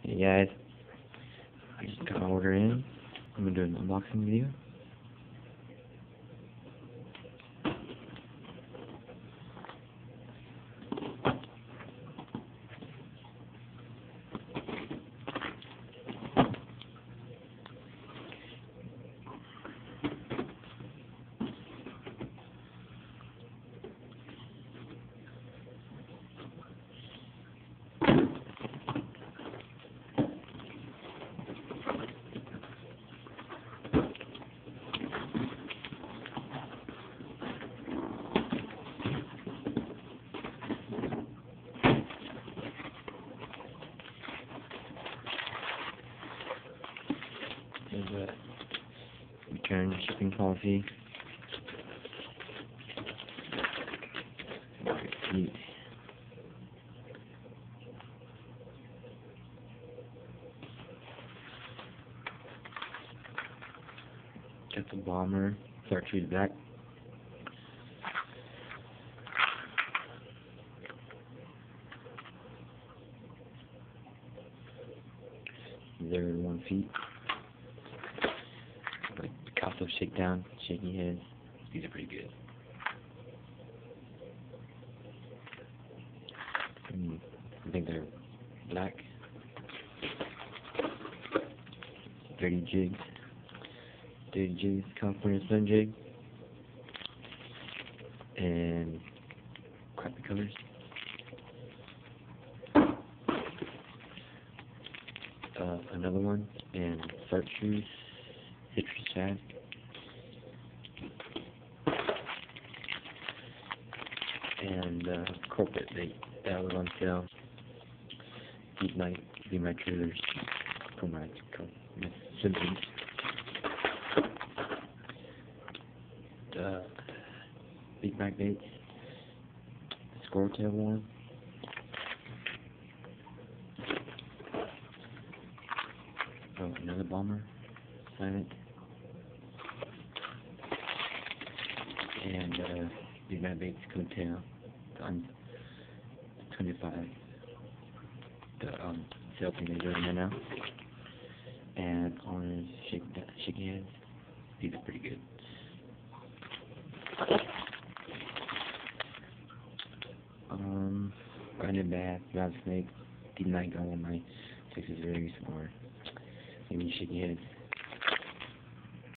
Hey guys, I just got my order in. I'm gonna do an unboxing video. There's a return shipping policy. Receipt. Got the bomber cartridge back. They're 1 feet. Like Picasso shakedown, shaky heads. These are pretty good. I think they're black. 30 jigs. 30 jigs, California Sun jig. And crappy colors. Another one, and chartreuse, citrus shad. And corporate bait that was on sale. Deep night, be my trailers for my symptoms. Big back baits. Squirrel tail one. Oh, another bomber. Silent. And big back baits coattail. On 25. The sale thing they're doing right now. And orange shaky hands. These are pretty good. Branded bass, rattlesnake, deep night gun on my Texas rigs, or maybe shaky heads.